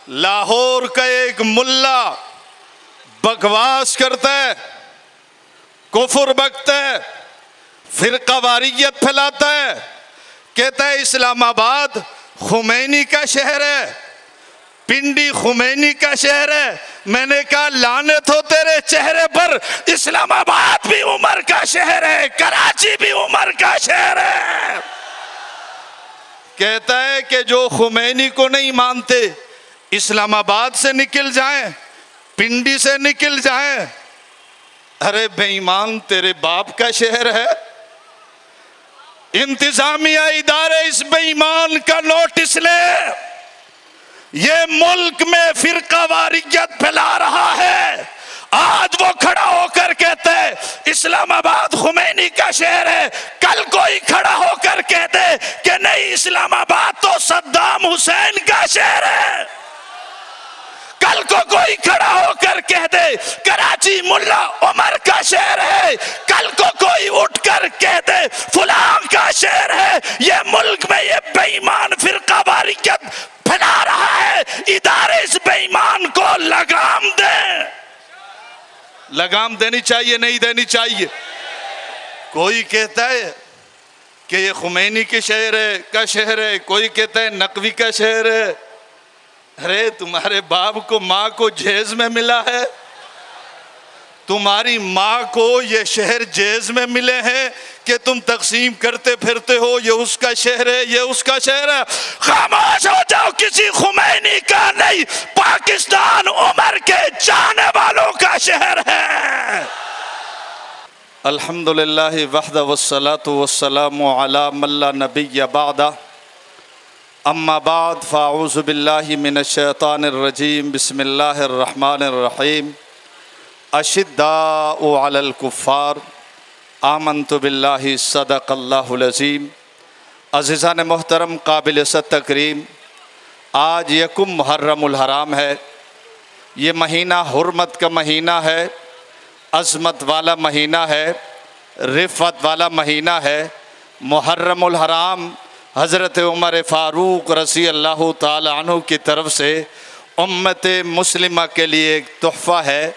लाहौर का एक मुल्ला बकवास करता है, कुफर बकता है, फिरका वारियत फैलाता है, कहता है इस्लामाबाद खुमैनी का शहर है, पिंडी खुमैनी का शहर है। मैंने कहा लानत हो तेरे चेहरे पर, इस्लामाबाद भी उमर का शहर है, कराची भी उमर का शहर है। कहता है कि जो खुमैनी को नहीं मानते इस्लामाबाद से निकल जाएं, पिंडी से निकल जाएं। अरे बेईमान, तेरे बाप का शहर है। इंतजामिया इदारे इस बेईमान का नोटिस ले, ये मुल्क में फिरका वारियत फैला रहा है। आज वो खड़ा होकर कहते हैं इस्लामाबाद खुमैनी का शहर है, कल कोई खड़ा होकर कहते कि नहीं इस्लामाबाद तो सद्दाम हुसैन का शहर है। कल को कोई खड़ा होकर कह दे कराची मुल्ला उमर का शहर है, कल को कोई उठकर कह दे फलां का शहर है। ये मुल्क में ये बेईमान फिरका वारियत फैला रहा है। इदारे इस बेईमान को लगाम दें। लगाम देनी चाहिए, नहीं देनी चाहिए? कोई कहता है कि ये खुमैनी के शहर है का शहर है, कोई कहता है नकवी का शहर है। अरे तुम्हारे बाप को माँ को जेज में मिला है, तुम्हारी माँ को ये शहर जेज में मिले हैं कि तुम तकसीम करते फिरते हो ये उसका शहर है, ये उसका शहर है। खामोश हो जाओ, किसी खुमैनी का नहीं, पाकिस्तान उमर के जाने वालों का शहर है। अल्हम्दुलिल्लाह वहदा वस्सलातु वस्सलामु अला मल्ला नबिय्य बादा, अम्मा बाद फ़ाऊज़ु बिल्लाहि मिनश शैतानिर रजीम, बिस्मिल्लाहिर रहमानिर रहीम। अशिद्दाउ अलल कुफ़्फ़ार, आमन्तु बिल्लाहि, सदक़ल्लाहुल अज़ीम। अज़ीज़ान मोहतरम, काबिल तकरीम, आज यकुम मुहर्रमुल हराम है। ये महीना हुर्मत का महीना है, अज़मत वाला महीना है, रिफ़त वाला महीना है। मुहर्रमुल हराम हज़रत उमर फ़ारूक रज़ी अल्लाह ताला अन्हु की तरफ से उम्मत मुस्लिमा के लिए एक तोहफ़ा है।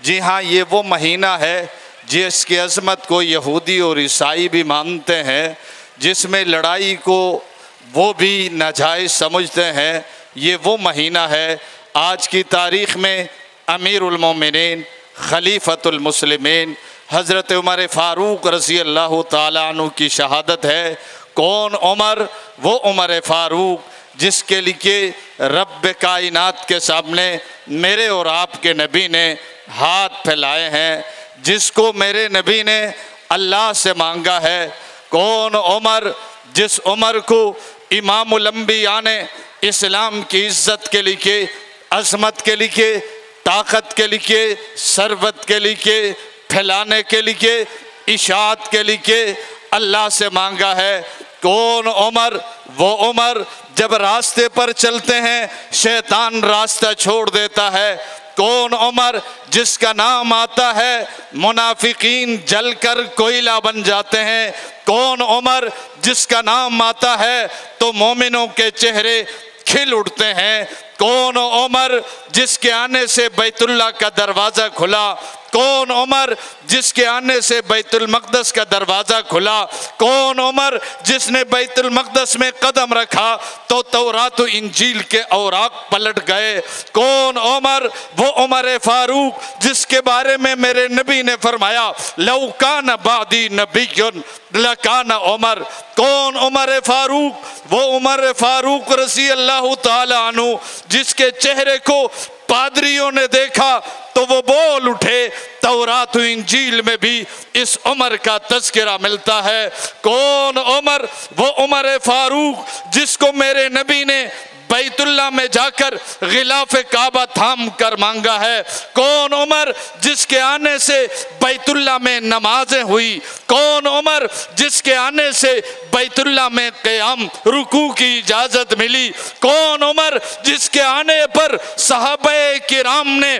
जी हाँ, ये वो महीना है जिसकी अज़मत को यहूदी और ईसाई भी मानते हैं, जिसमें लड़ाई को वो भी नाजायज़ समझते हैं। ये वो महीना है। आज की तारीख़ में अमीरुल मोमिनीन खलीफतुल मुस्लिमीन हज़रत उमर फ़ारूक रज़ी अल्लाह ताला अन्हु की शहादत है। कौन उमर? वो उमर फ़ारूक जिसके लिए रब कायनात के सामने मेरे और आपके नबी ने हाथ फैलाए हैं, जिसको मेरे नबी ने अल्लाह से मांगा है। कौन उमर? जिस उमर को इमामुल अंबिया ने इस्लाम की इज़्ज़त के लिए, अज़मत के लिए, ताकत के लिए, सरवत के लिए, फैलाने के लिए, इशाअत के लिए अल्लाह से मांगा है। कौन उमर? वो उमर जब रास्ते पर चलते हैं शैतान रास्ता छोड़ देता है। कौन उमर? जिसका नाम आता है मुनाफिकीन जलकर कोयला बन जाते हैं। कौन उमर? जिसका नाम आता है तो मोमिनों के चेहरे खिल उठते हैं। कौन उमर? जिसके आने से बैतुल्लाह का दरवाज़ा खुला। कौन उमर? जिसके आने से बैतुल मक़दस का दरवाज़ा खुला। कौन उमर? जिसने बैतुल मक़दस में कदम रखा तो तौरात और इंजील के औराक पलट गए। कौन उमर? वो उमर फ़ारूक जिसके बारे में मेरे नबी ने फरमाया लौ कान बादी नबियुन लकान उमर। कौन उमर फ़ारूक? वो उमर फ़ारूक रज़ी अल्लाह ताला अन्हु जिसके चेहरे को पादरियों ने देखा तो वो बोल उठे। तौरात और इंजील में भी इस उमर का तज़किरा मिलता है। कौन उमर? वो उमर फ़ारूक जिसको मेरे नबी ने बैतुल्लाह में जाकर गिलाफ काबा थाम कर मांगा है। कौन उमर? जिसके आने से बैतुल्लाह में नमाजें हुई। कौन उमर? जिसके आने से बैतुल्लाह में क़याम रुकू की इजाज़त मिली। कौन उमर? जिसके आने पर सहाबाए किराम ने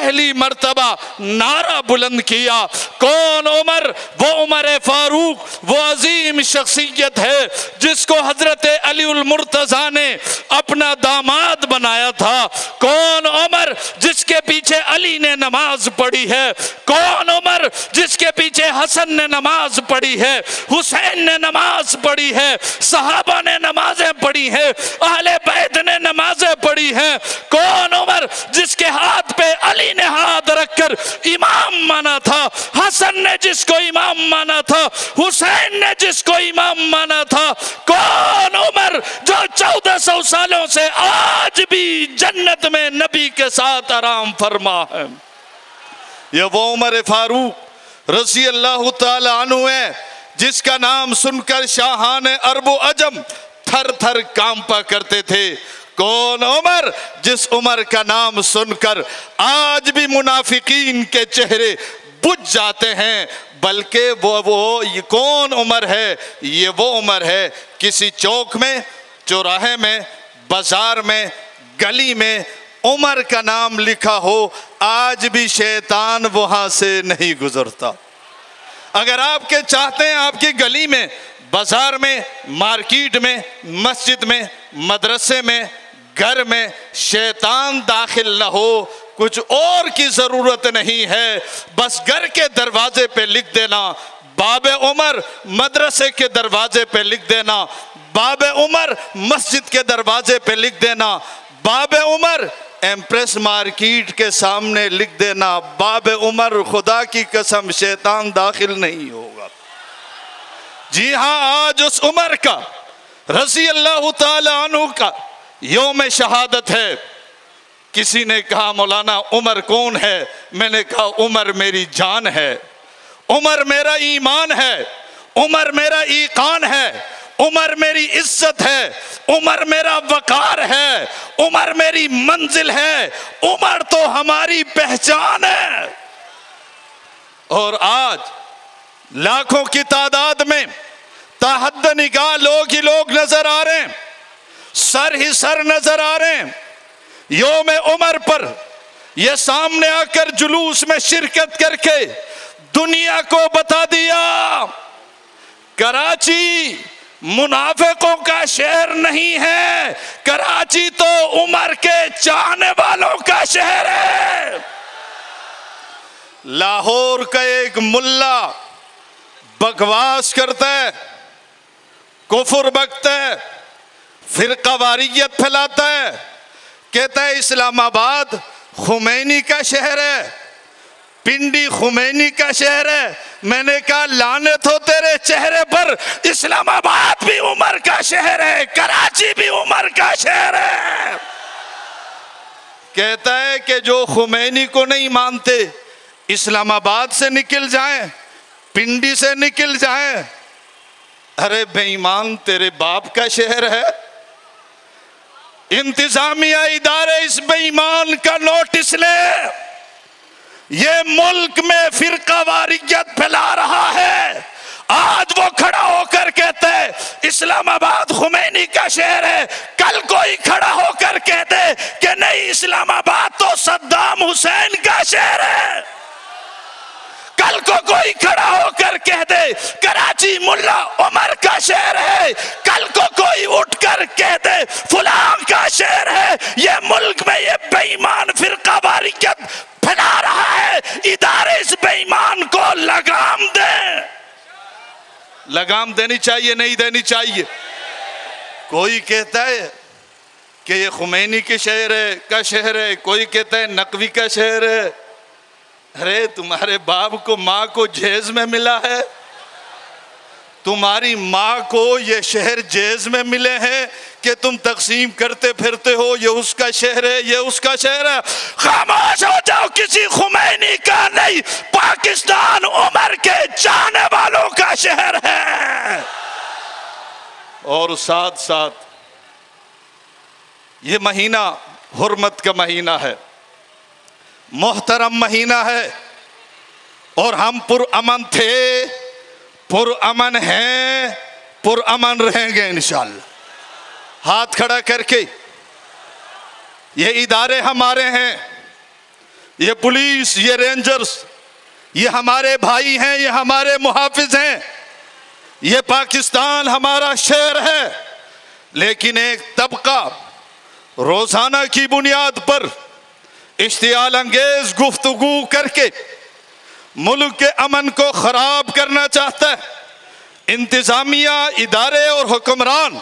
पहली मर्तबा नारा बुलंद किया। कौन उमर? वो उमर फारूक, वो अजीम शख्सियत है जिसको हजरत अली उल मुर्तजा ने अपना दामाद बनाया था। कौन उमर? जिसके पीछे अली ने नमाज पढ़ी है। कौन उमर? जिसके पीछे हसन ने नमाज पढ़ी है, हुसैन ने नमाज पढ़ी है, सहाबा ने नमाजें पढ़ी है, अहले बैत ने नमाजें पढ़ी हैं। कौन उमर? जिसके हाथ पे अली ने हाथ रखकर इमाम माना था, हसन ने जिसको इमाम माना था, हुसैन ने जिसको इमाम माना था। कौन उमर? जो 1400 सालों से आज भी जन्नत में नबी के साथ आराम फरमा है। ये वो उमर फारूक रज़ी अल्लाह ताला अन्हु है जिसका नाम सुनकर शाहान अरब अजम थर थर कांपा करते थे। कौन उमर? जिस उमर का नाम सुनकर आज भी मुनाफिकीन के चेहरे बुझ जाते हैं। बल्कि वो ये कौन उमर है? ये वो उमर है किसी चौक में, चौराहे में, बाजार में, गली में उमर का नाम लिखा हो, आज भी शैतान वहां से नहीं गुजरता। अगर आपके चाहते हैं आपकी गली में, बाजार में, मार्केट में, मस्जिद में, मदरसे में, घर में शैतान दाखिल न हो, कुछ और की जरूरत नहीं है। बस घर के दरवाजे पे लिख देना बाबे उमर, मदरसे के दरवाजे पे लिख देना बाबे उमर, मस्जिद के दरवाजे पे लिख देना बाबे उमर, एम्प्रेस मार्केट के सामने लिख देना बाबे उमर। खुदा की कसम शैतान दाखिल नहीं होगा। जी हाँ, आज उस उमर का रज़ी अल्लाह ताला अन्हु का यौम शहादत है। किसी ने कहा मौलाना उमर कौन है? मैंने कहा उमर मेरी जान है, उमर मेरा ईमान है, उमर मेरा ईकान है, उमर मेरी इज्जत है, उमर मेरा वकार है, उमर मेरी मंजिल है, उमर तो हमारी पहचान है। और आज लाखों की तादाद में ताहद्द निगाह लोग ही लोग नजर आ रहे हैं, सर ही सर नजर आ रहे हैं। यौम उमर पर यह सामने आकर जुलूस में शिरकत करके दुनिया को बता दिया कराची मुनाफिकों का शहर नहीं है, कराची तो उमर के चाहने वालों का शहर है। लाहौर का एक मुल्ला बकवास करता है, कुफर बकता है, फिरकावारियत फैलाता है, कहता है इस्लामाबाद खुमैनी का शहर है, पिंडी खुमैनी का शहर है। मैंने कहा लानत हो तेरे चेहरे पर, इस्लामाबाद भी उमर का शहर है, कराची भी उमर का शहर है। कहता है कि जो खुमैनी को नहीं मानते इस्लामाबाद से निकल जाएं, पिंडी से निकल जाएं। अरे बेईमान, तेरे बाप का शहर है। इंतजामिया इदारे इस बेईमान का नोटिस ले। ये मुल्क में फिरकावारियत फैला रहा है। आज वो खड़ा होकर कहते हैं इस्लामाबाद खुमैनी का शहर है, कल कोई खड़ा होकर कहते कि नहीं इस्लामाबाद तो सद्दाम हुसैन का शहर है, कल को कोई खड़ा होकर कह दे कराची मुल्ला उमर का शहर है, कल को कोई उठकर कह दे फलां का शहर है। ये मुल्क में ये बेईमान फिरकावारियत फैला रहा है। इदारे इस बेईमान को लगाम दें। लगाम देनी चाहिए, नहीं देनी चाहिए? कोई कहता है कि ये खुमैनी के शहर है का शहर है, कोई कहता है नकवी का शहर है। अरे तुम्हारे बाप को माँ को जेज में मिला है, तुम्हारी माँ को ये शहर जेज में मिले हैं कि तुम तकसीम करते फिरते हो ये उसका शहर है, ये उसका शहर है। खामोश हो जाओ, किसी खुमैनी का नहीं, पाकिस्तान उमर के चाहने वालों का शहर है। और साथ साथ ये महीना हुर्मत का महीना है, मोहतरम महीना है, और हम पुरअमन थे, पुरअमन हैं, पुरअमन रहेंगे इंशाअल्लाह। हाथ खड़ा करके, ये इदारे हमारे हैं, ये पुलिस, ये रेंजर्स, ये हमारे भाई हैं, ये हमारे मुहाफिज हैं, ये पाकिस्तान हमारा शहर है। लेकिन एक तबका रोजाना की बुनियाद पर इश्तियाल अंगेज गुफ्तगू करके मुल्क के अमन को खराब करना चाहता है। इंतजामिया, इदारे और हुक्मरान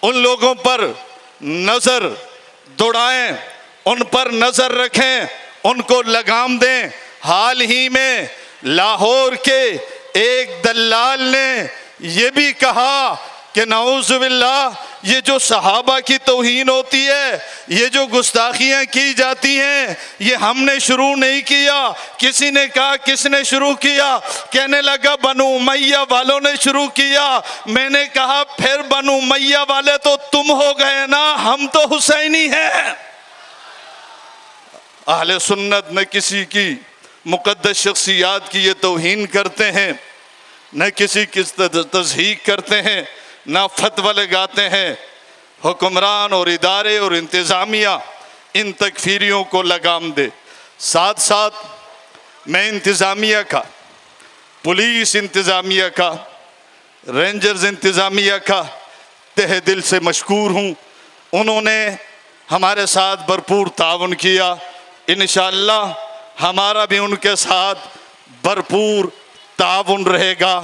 उन लोगों पर नजर दौड़ाएं, उन पर नजर रखें, उनको लगाम दें। हाल ही में लाहौर के एक दलाल ने यह भी कहा कि नाउज़ुबिल्लाह, ये जो सहाबा की तौहीन होती है, ये जो गुस्ताखियाँ की जाती हैं, ये हमने शुरू नहीं किया। किसी ने कहा किसने शुरू किया? कहने लगा बनु उमैया वालों ने शुरू किया। मैंने कहा फिर बनु उमैया वाले तो तुम हो गए ना, हम तो हुसैनी हैं। अहले सुन्नत न किसी की मुक़द्दस शख्सियात की ये तौहीन करते हैं, न किसी की तज़हीक करते हैं, ना फतवा लगाते हैं। हुक्मरान और इदारे और इंतज़ामिया इन तकफीरियों को लगाम दे। साथ साथ मैं इंतज़ामिया का, पुलिस इंतज़ामिया का, रेंजर्स इंतज़ामिया का तहे दिल से मशकूर हूँ। उन्होंने हमारे साथ भरपूर ताउन किया। इंशाअल्लाह हमारा भी उनके साथ भरपूर ताउन रहेगा।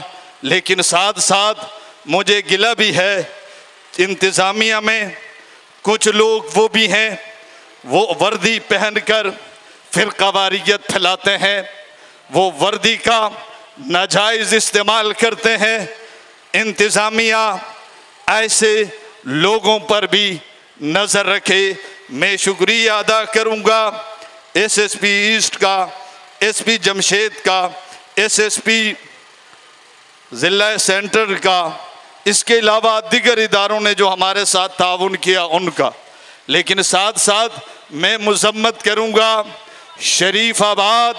लेकिन साथ साथ मुझे गिला भी है, इंतज़ामिया में कुछ लोग वो भी हैं, वो वर्दी पहनकर फ़िरक़ावारियत फैलाते हैं, वो वर्दी का नाजायज़ इस्तेमाल करते हैं। इंतज़ामिया ऐसे लोगों पर भी नज़र रखे। मैं शुक्रिया अदा करूँगा SSP ईस्ट का, SP जमशेद का, SSP ज़िला सेंटर का, इसके अलावा दीगर इदारों ने जो हमारे साथ ताउन किया उनका। लेकिन साथ साथ मैं मज़म्मत करूँगा शरीफाबाद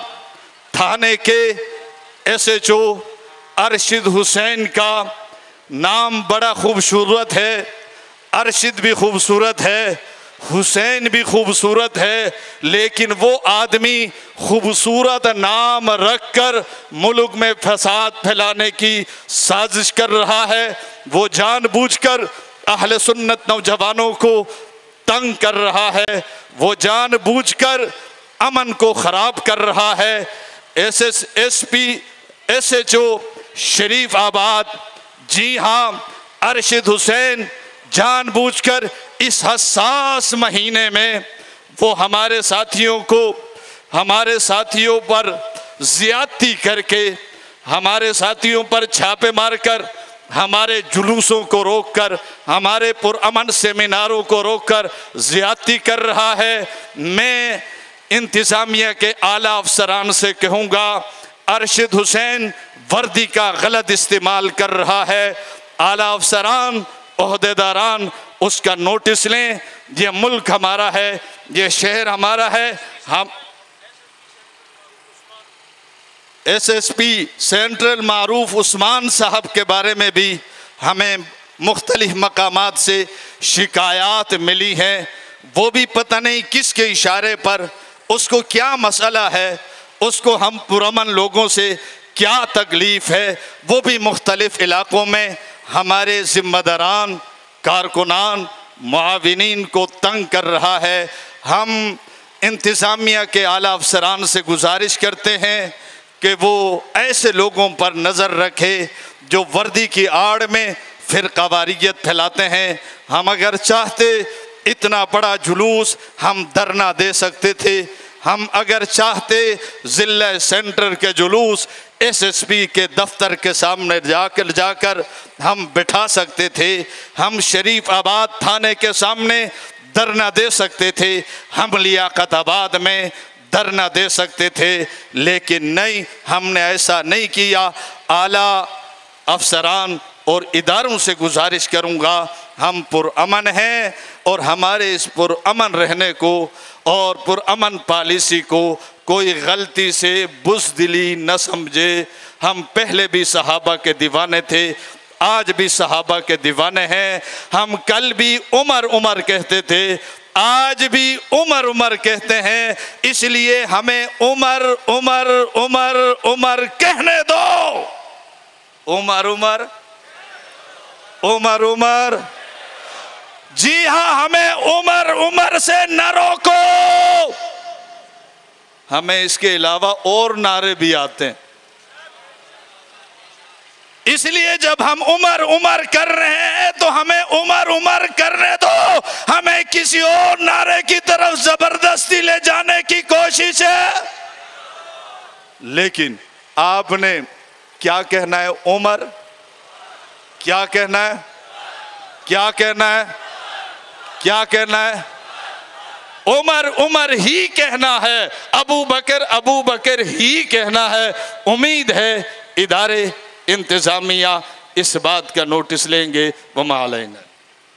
थाने के SHO अरशद हुसैन का। नाम बड़ा खूबसूरत है, अरशद भी खूबसूरत है, हुसैन भी खूबसूरत है, लेकिन वो आदमी खूबसूरत नाम रखकर मुल्क में फसाद फैलाने की साजिश कर रहा है। वो जानबूझकर अहले सुन्नत नौजवानों को तंग कर रहा है, वो जानबूझकर अमन को ख़राब कर रहा है। SSP SHO शरीफ आबाद, जी हाँ, अरशद हुसैन जानबूझकर इस हसास महीने में वो हमारे साथियों पर ज़्यादती करके, हमारे साथियों पर छापे मारकर, हमारे जुलूसों को रोककर, हमारे पुरअमन सेमिनारों को रोककर ज़्यादती कर रहा है। मैं इंतज़ामिया के आला अफसरान से कहूँगा, अरशद हुसैन वर्दी का गलत इस्तेमाल कर रहा है। आला अफसरान, ओहदेदारान उसका नोटिस लें। ये मुल्क हमारा है, ये शहर हमारा है। हम SSP सेंट्रल मारूफ उस्मान साहब के बारे में भी हमें मुख्तलिफ मकामात से शिकायत मिली हैं। वो भी पता नहीं किसके इशारे पर, उसको क्या मसला है, उसको हम पुरअमन लोगों से क्या तकलीफ़ है, वो भी मुख्तलिफ इलाक़ों में हमारे ज़िम्मेदारान, कारकुनान, मुआविनीन को तंग कर रहा है। हम इंतज़ामिया के आला अफसरान से गुजारिश करते हैं कि वो ऐसे लोगों पर नज़र रखे जो वर्दी की आड़ में फ़िरक़ावारियत फैलाते हैं। हम अगर चाहते इतना बड़ा जुलूस हम धरना दे सकते थे। हम अगर चाहते ज़िला सेंटर के जुलूस SSP के दफ्तर के सामने जाकर हम बिठा सकते थे। हम शरीफ आबाद थाने के सामने धरना दे सकते थे, हम लियाकताबाद में धरना दे सकते थे, लेकिन नहीं, हमने ऐसा नहीं किया। आला अफसरान और इदारों से गुजारिश करूँगा, हम पुरअमन हैं और हमारे इस पुरअमन रहने को और पुरअमन पॉलिसी को कोई गलती से बुज़दिली न समझे। हम पहले भी सहाबा के दीवाने थे, आज भी सहाबा के दीवाने हैं। हम कल भी उमर उमर कहते थे, आज भी उमर उमर कहते हैं, इसलिए हमें उमर उमर उमर उमर कहने दो। उमर उमर उमर उमर, जी हां, हमें उमर उमर से न रोको। हमें इसके अलावा और नारे भी आते हैं, इसलिए जब हम उमर उमर कर रहे हैं तो हमें उमर उमर करने दो। हमें किसी और नारे की तरफ जबरदस्ती ले जाने की कोशिश है। लेकिन आपने क्या कहना है? उमर। क्या कहना है? क्या कहना है? क्या कहना है? उमर उमर ही कहना है, अबू बकर ही कहना है। उम्मीद है इदारे इंतजामिया इस बात का नोटिस लेंगे। वमा अलैना।